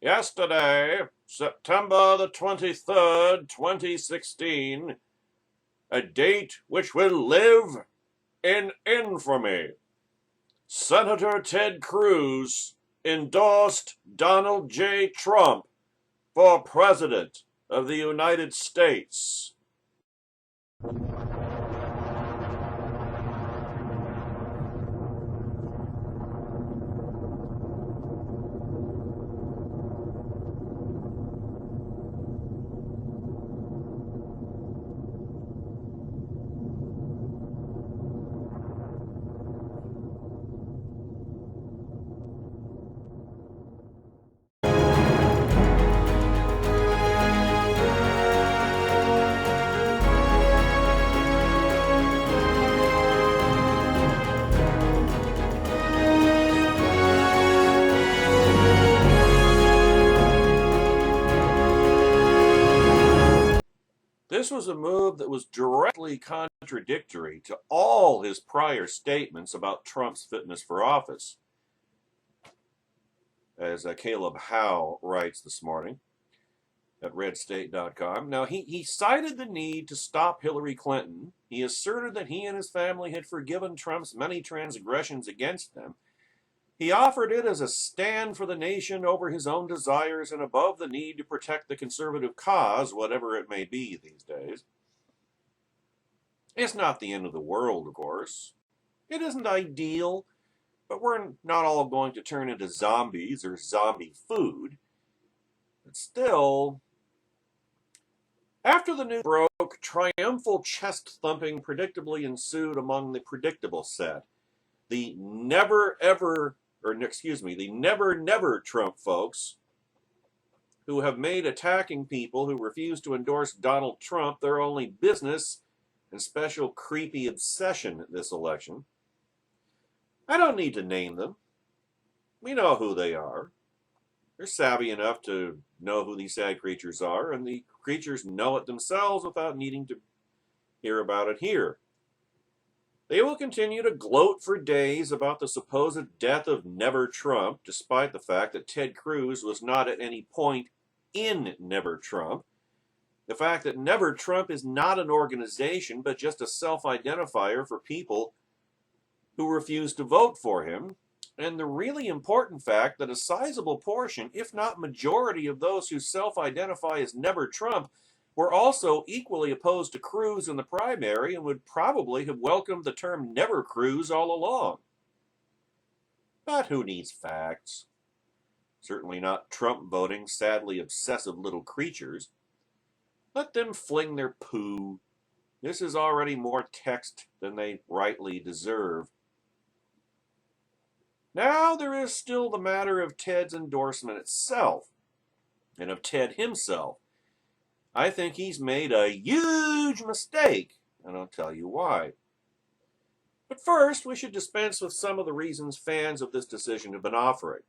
Yesterday, September the 23rd, 2016, a date which will live in infamy. Senator Ted Cruz endorsed Donald J. Trump for President of the United States. This was a move that was directly contradictory to all his prior statements about Trump's fitness for office. As Caleb Howe writes this morning at redstate.com. Now, he cited the need to stop Hillary Clinton. He asserted that he and his family had forgiven Trump's many transgressions against them. He offered it as a stand for the nation over his own desires and above the need to protect the conservative cause, whatever it may be these days. It's not the end of the world, of course. It isn't ideal, but we're not all going to turn into zombies or zombie food. But still, after the news broke, triumphal chest-thumping predictably ensued among the predictable set. The never Trump folks who have made attacking people who refuse to endorse Donald Trump their only business and special creepy obsession this election. I don't need to name them. We know who they are. They're savvy enough to know who these sad creatures are, and the creatures know it themselves without needing to hear about it here. They will continue to gloat for days about the supposed death of Never Trump, despite the fact that Ted Cruz was not at any point in Never Trump. The fact that Never Trump is not an organization, but just a self-identifier for people who refuse to vote for him. And the really important fact that a sizable portion, if not majority, of those who self-identify as Never Trump were also equally opposed to Cruz in the primary and would probably have welcomed the term Never Cruz all along. But who needs facts? Certainly not Trump voting, sadly obsessive little creatures. Let them fling their poo. This is already more text than they rightly deserve. Now there is still the matter of Ted's endorsement itself, and of Ted himself. I think he's made a huge mistake, and I'll tell you why. But first, we should dispense with some of the reasons fans of this decision have been offering.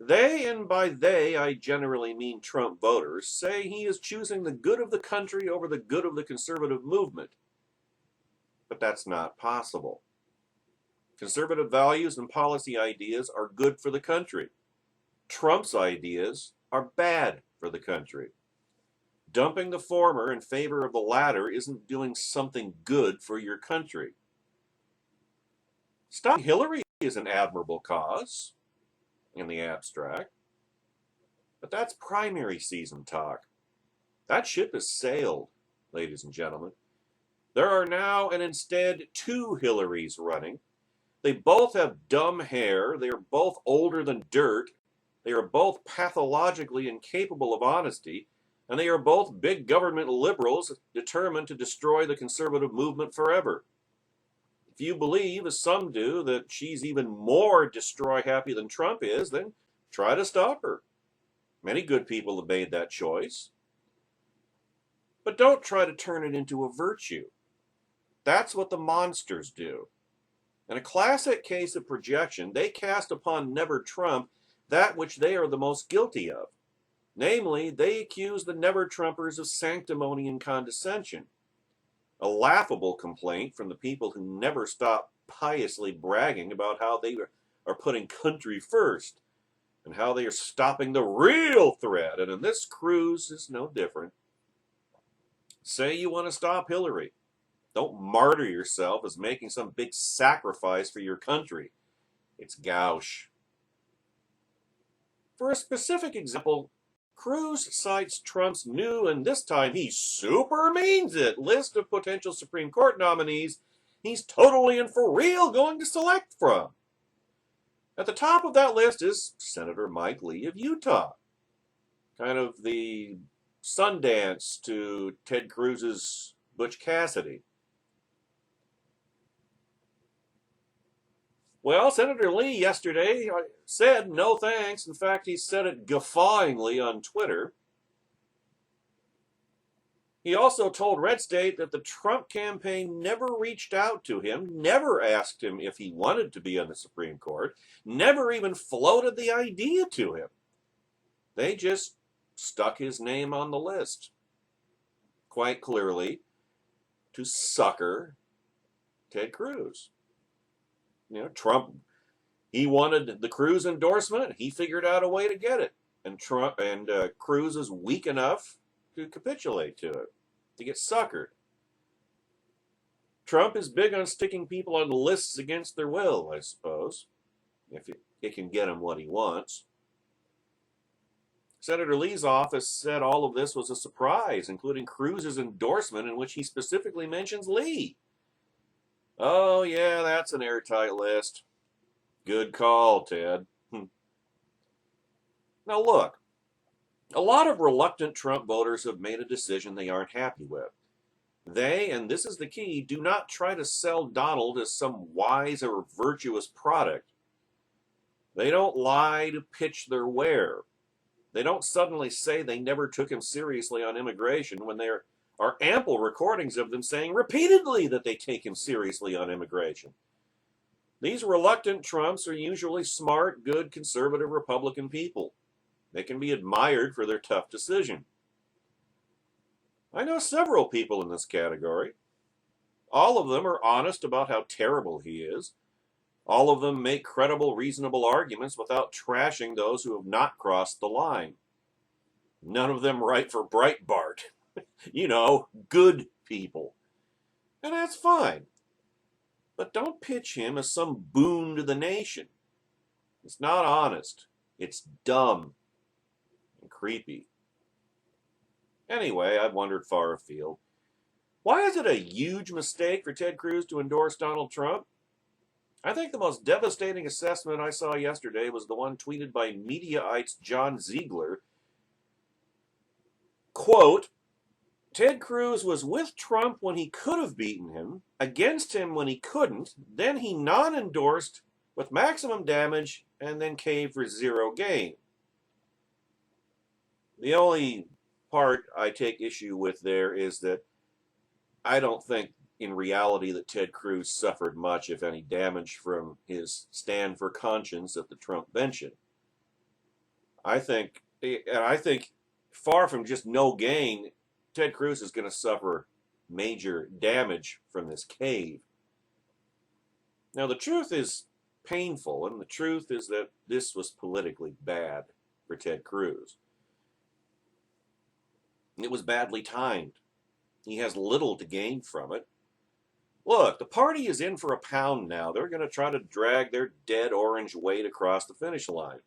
They, and by they I generally mean Trump voters, say he is choosing the good of the country over the good of the conservative movement. But that's not possible. Conservative values and policy ideas are good for the country. Trump's ideas are bad for the country. Dumping the former in favor of the latter isn't doing something good for your country. Stopping Hillary is an admirable cause in the abstract, but that's primary season talk. That ship has sailed, ladies and gentlemen. There are now and instead two Hillarys running. They both have dumb hair. They are both older than dirt. They are both pathologically incapable of honesty. And they are both big government liberals determined to destroy the conservative movement forever. If you believe, as some do, that she's even more destroy-happy than Trump is, then try to stop her. Many good people have made that choice. But don't try to turn it into a virtue. That's what the monsters do. In a classic case of projection, they cast upon Never Trump that which they are the most guilty of. Namely, they accuse the Never-Trumpers of sanctimony and condescension, a laughable complaint from the people who never stop piously bragging about how they are putting country first. and how they are stopping the real threat. And in this, Cruz is no different. Say you want to stop Hillary. Don't martyr yourself as making some big sacrifice for your country. It's gauche. For a specific example, Cruz cites Trump's new, and this time he super means it, list of potential Supreme Court nominees he's totally and for real going to select from. At the top of that list is Senator Mike Lee of Utah. Kind of the Sundance to Ted Cruz's Butch Cassidy. Well, Senator Lee yesterday said no thanks. In fact, he said it guffawingly on Twitter. He also told Red State that the Trump campaign never reached out to him, never asked him if he wanted to be on the Supreme Court, never even floated the idea to him. They just stuck his name on the list, quite clearly, to sucker Ted Cruz. You know, Trump, he wanted the Cruz endorsement. He figured out a way to get it. And Cruz is weak enough to capitulate to it, to get suckered. Trump is big on sticking people on lists against their will, I suppose, if it can get him what he wants. Senator Lee's office said all of this was a surprise, including Cruz's endorsement in which he specifically mentions Lee. Oh, yeah, that's an airtight list. Good call, Ted. Now, look, a lot of reluctant Trump voters have made a decision they aren't happy with. They, and this is the key, do not try to sell Donald as some wise or virtuous product. They don't lie to pitch their ware. They don't suddenly say they never took him seriously on immigration when there are ample recordings of them saying repeatedly that they take him seriously on immigration. These reluctant Trumps are usually smart, good, conservative Republican people. They can be admired for their tough decision. I know several people in this category. All of them are honest about how terrible he is. All of them make credible, reasonable arguments without trashing those who have not crossed the line. None of them write for Breitbart. You know, good people. And that's fine. But don't pitch him as some boon to the nation. It's not honest. It's dumb and creepy. Anyway, I've wandered far afield. Why is it a huge mistake for Ted Cruz to endorse Donald Trump? I think the most devastating assessment I saw yesterday was the one tweeted by Mediaites John Ziegler. Quote, Ted Cruz was with Trump when he could have beaten him, against him when he couldn't, then he non-endorsed with maximum damage, and then caved for zero gain. The only part I take issue with there is that I don't think in reality that Ted Cruz suffered much, if any, damage from his stand for conscience at the Trump bench. I think far from just no gain, Ted Cruz is going to suffer major damage from this cave. Now, the truth is painful, and the truth is that this was politically bad for Ted Cruz. It was badly timed. He has little to gain from it. Look, the party is in for a pound now. They're going to try to drag their dead orange weight across the finish line.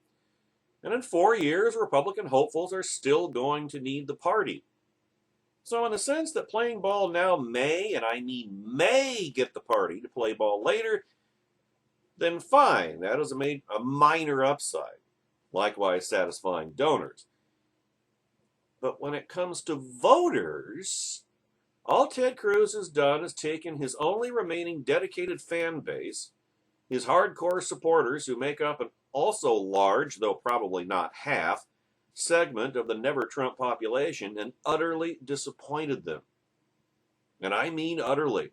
And in 4 years, Republican hopefuls are still going to need the party. So in the sense that playing ball now may, and I mean may, get the party to play ball later, then fine, that is a minor upside. Likewise satisfying donors. But when it comes to voters, all Ted Cruz has done is taken his only remaining dedicated fan base, his hardcore supporters who make up an also large, though probably not half, segment of the never-Trump population and utterly disappointed them. And I mean utterly.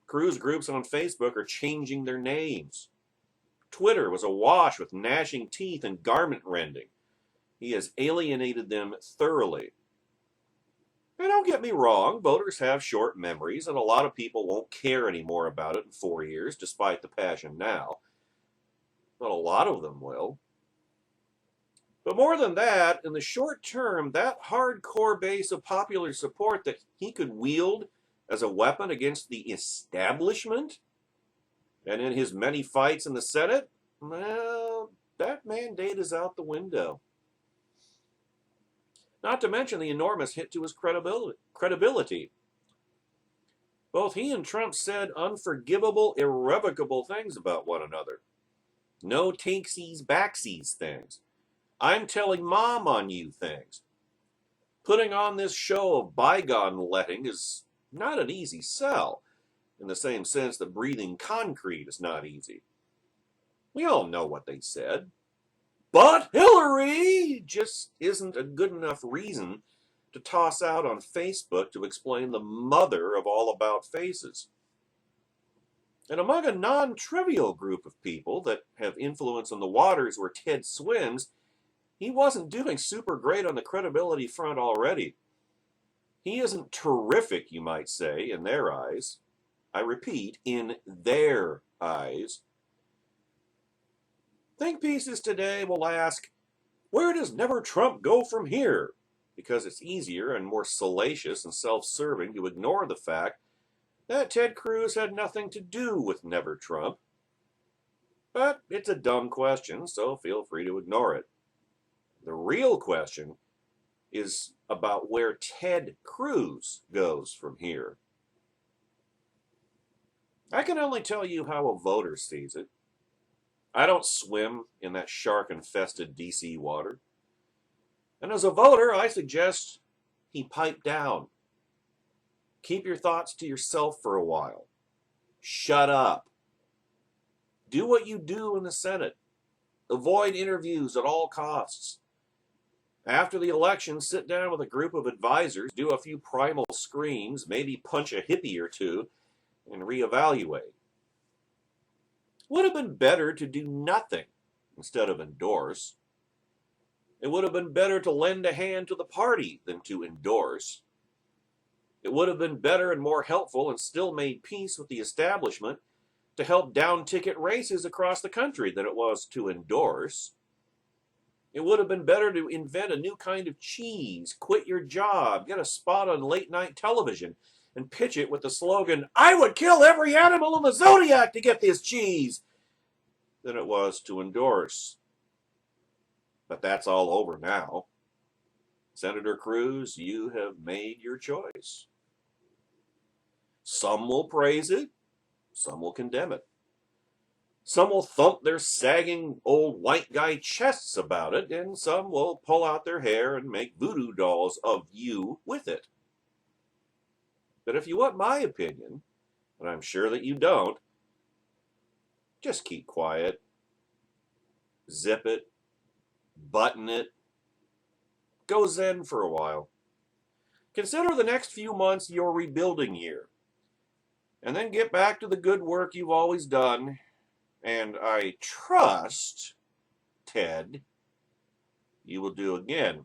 Cruz groups on Facebook are changing their names. Twitter was awash with gnashing teeth and garment rending. He has alienated them thoroughly. And don't get me wrong, voters have short memories, and a lot of people won't care anymore about it in 4 years, despite the passion now. But a lot of them will. But more than that, in the short term, that hardcore base of popular support that he could wield as a weapon against the establishment, and in his many fights in the Senate, well, that mandate is out the window. Not to mention the enormous hit to his credibility. Both he and Trump said unforgivable, irrevocable things about one another. No takesies, backsies things. I'm telling mom on you things. Putting on this show of bygone letting is not an easy sell, in the same sense that breathing concrete is not easy. We all know what they said. But Hillary just isn't a good enough reason to toss out on Facebook to explain the mother of all about faces. And among a non-trivial group of people that have influence on the waters where Ted swims, he wasn't doing super great on the credibility front already. He isn't terrific, you might say, in their eyes. I repeat, in their eyes. Think pieces today will ask, where does Never Trump go from here? Because it's easier and more salacious and self-serving to ignore the fact that Ted Cruz had nothing to do with Never Trump. But it's a dumb question, so feel free to ignore it. The real question is about where Ted Cruz goes from here. I can only tell you how a voter sees it. I don't swim in that shark-infested D.C. water. And as a voter, I suggest he pipe down. Keep your thoughts to yourself for a while. Shut up. Do what you do in the Senate. Avoid interviews at all costs. After the election, sit down with a group of advisors, do a few primal screams, maybe punch a hippie or two, and reevaluate. Would have been better to do nothing instead of endorse. It would have been better to lend a hand to the party than to endorse. It would have been better and more helpful and still made peace with the establishment to help down-ticket races across the country than it was to endorse. It would have been better to invent a new kind of cheese, quit your job, get a spot on late-night television, and pitch it with the slogan, I would kill every animal in the zodiac to get this cheese, than it was to endorse. But that's all over now. Senator Cruz, you have made your choice. Some will praise it, some will condemn it. Some will thump their sagging old white guy chests about it, and some will pull out their hair and make voodoo dolls of you with it. But if you want my opinion, and I'm sure that you don't, just keep quiet. Zip it. Button it. Go zen for a while. Consider the next few months your rebuilding year. And then get back to the good work you've always done. And I trust, Ted, you will do again.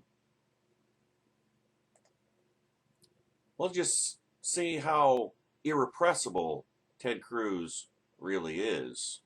We'll just see how irrepressible Ted Cruz really is.